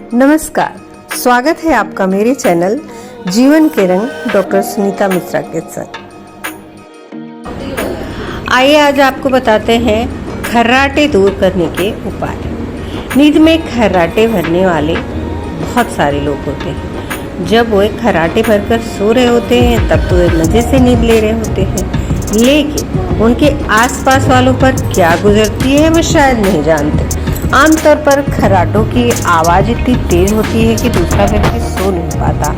नमस्कार, स्वागत है आपका मेरे चैनल जीवन के रंग डॉक्टर सुनीता मिश्रा के साथ। आइए आज आपको बताते हैं खर्राटे दूर करने के उपाय। नींद में खर्राटे भरने वाले बहुत सारे लोग होते हैं। जब वो खर्राटे भरकर सो रहे होते हैं तब तो वे मजे से नींद ले रहे होते हैं, लेकिन उनके आसपास वालों पर क्या गुजरती है वो शायद नहीं जानते। आमतौर पर खर्राटों की आवाज़ इतनी तेज होती है कि दूसरा व्यक्ति सो नहीं पाता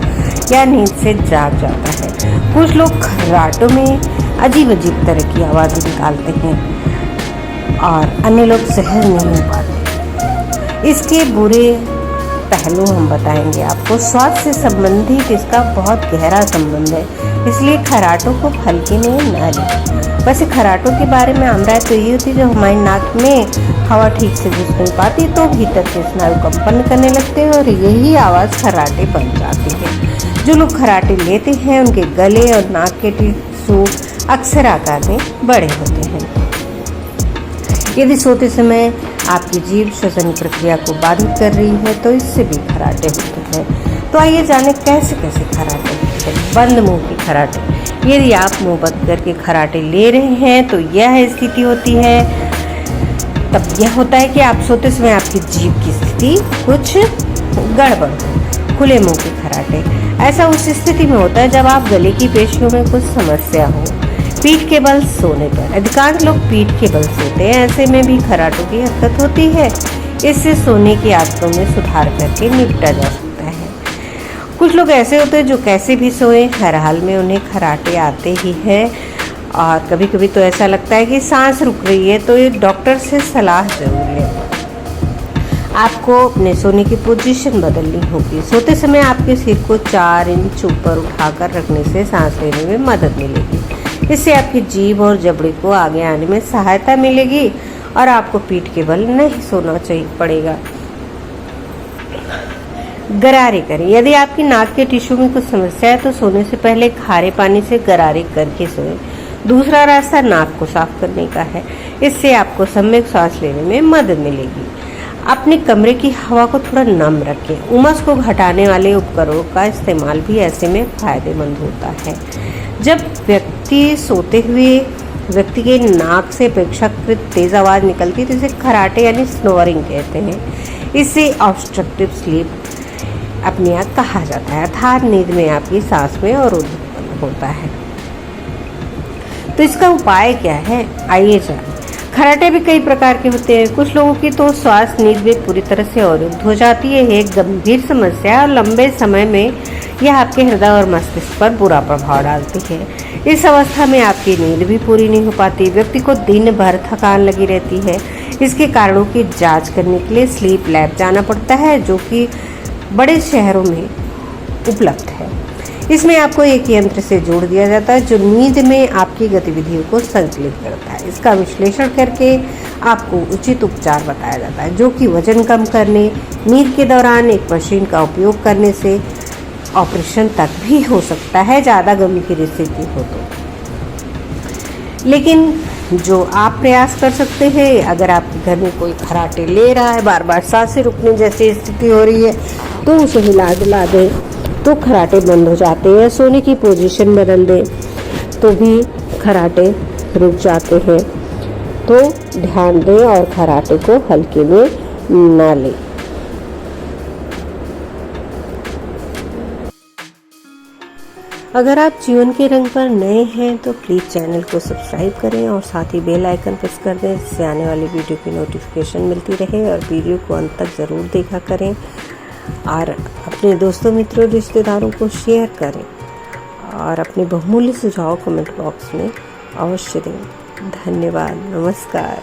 या नींद से जाग जाता है। कुछ लोग खर्राटों में अजीब अजीब तरह की आवाज़ें निकालते हैं और अन्य लोग सहज नहीं हो पाते। इसके बुरे पहलू हम बताएंगे आपको। स्वास्थ्य से संबंधित इसका बहुत गहरा संबंध है, इसलिए खर्राटों को हल्के में न लें। वैसे खर्राटों के बारे में आम राय तो ये होती है जब हमारी नाक में हवा ठीक से घुस नहीं पाती तो भीतर से स्नायु कंपन करने लगते हैं और यही आवाज़ खर्राटे बन जाती है। जो लोग खर्राटे लेते हैं उनके गले और नाक के टिश्यू अक्सर आकार में बड़े होते हैं। यदि सोते समय आपकी जीभ श्वसन प्रक्रिया को बाधित कर रही है तो इससे भी खर्राटे होते हैं। तो आइए जाने कैसे कैसे खर्राटे होते हैं। बंद मुंह के खर्राटे। यदि आप मुंह बंद करके खर्राटे ले रहे हैं तो यह स्थिति होती है, तब यह होता है कि आप सोते समय आपकी जीभ की स्थिति कुछ गड़बड़ हो। खुले मुंह के खर्राटे। ऐसा उस स्थिति में होता है जब आप गले की पेशियों में कुछ समस्या हो। पीठ के बल सोने पर। अधिकांश लोग पीठ के बल सोते हैं, ऐसे में भी खर्राटों की हरकत होती है। इससे सोने की आदतों में सुधार करके निपटा जा सकता है। कुछ लोग ऐसे होते हैं जो कैसे भी सोए, हर हाल में उन्हें खर्राटे आते ही हैं और कभी कभी तो ऐसा लगता है कि सांस रुक रही है, तो ये डॉक्टर से सलाह जरूर लें। आपको अपने सोने की पोजीशन बदलनी होगी। सोते समय आपके सिर को 4 इंच ऊपर उठाकर रखने से सांस लेने में मदद मिलेगी। इससे आपकी जीभ और जबड़े को आगे आने में सहायता मिलेगी और आपको पीठ के बल नहीं सोना चाहिए पड़ेगा। गरारे करें। यदि आपकी नाक के टिश्यू में कुछ समस्या है तो सोने से पहले खारे पानी से गरारे करके सोएं। दूसरा रास्ता नाक को साफ करने का है। इससे आपको सम्यक सांस लेने में मदद मिलेगी। अपने कमरे की हवा को थोड़ा नम रखें। उमस को घटाने वाले उपकरणों का इस्तेमाल भी ऐसे में फायदेमंद होता है। जब व्यक्ति सोते हुए व्यक्ति के नाक से अपेक्षाकृत तेज आवाज़ निकलती है तो इसे खर्राटे यानी स्नोरिंग कहते हैं। इसे ऑब्स्ट्रक्टिव स्लीप अपनिया कहा जाता है, अर्थात नींद में आपकी सांस में अवरोध उत्पन्न होता है। तो इसका उपाय क्या है, आइए जानें। खर्राटे भी कई प्रकार के होते हैं। कुछ लोगों की तो श्वास नींद में पूरी तरह से अवरुद्ध हो जाती है। एक गंभीर समस्या है और लंबे समय में यह आपके हृदय और मस्तिष्क पर बुरा प्रभाव डालती है। इस अवस्था में आपकी नींद भी पूरी नहीं हो पाती। व्यक्ति को दिन भर थकान लगी रहती है। इसके कारणों की जांच करने के लिए स्लीप लैब जाना पड़ता है, जो कि बड़े शहरों में उपलब्ध है। इसमें आपको एक यंत्र से जोड़ दिया जाता है जो नींद में आपकी गतिविधियों को संचालित करता है। इसका विश्लेषण करके आपको उचित उपचार बताया जाता है, जो कि वजन कम करने, नींद के दौरान एक मशीन का उपयोग करने से ऑपरेशन तक भी हो सकता है, ज़्यादा गंभीर स्थिति हो तो। लेकिन जो आप प्रयास कर सकते हैं, अगर आपके घर में कोई खर्राटे ले रहा है, बार बार सांसें रुकने जैसी स्थिति हो रही है, तो उसे हिला डुला दें तो खर्राटे बंद हो जाते हैं। सोने की पोजीशन बदल दें तो भी खर्राटे रुक जाते हैं। तो ध्यान दें और खर्राटे को हल्के में ना लें। अगर आप जीवन के रंग पर नए हैं तो प्लीज़ चैनल को सब्सक्राइब करें और साथ ही बेल आइकन प्रेस कर दें, जिससे आने वाली वीडियो की नोटिफिकेशन मिलती रहे। और वीडियो को अंत तक ज़रूर देखा करें और अपने दोस्तों मित्रों रिश्तेदारों को शेयर करें और अपने बहुमूल्य सुझाव कमेंट बॉक्स में अवश्य दें। धन्यवाद। नमस्कार।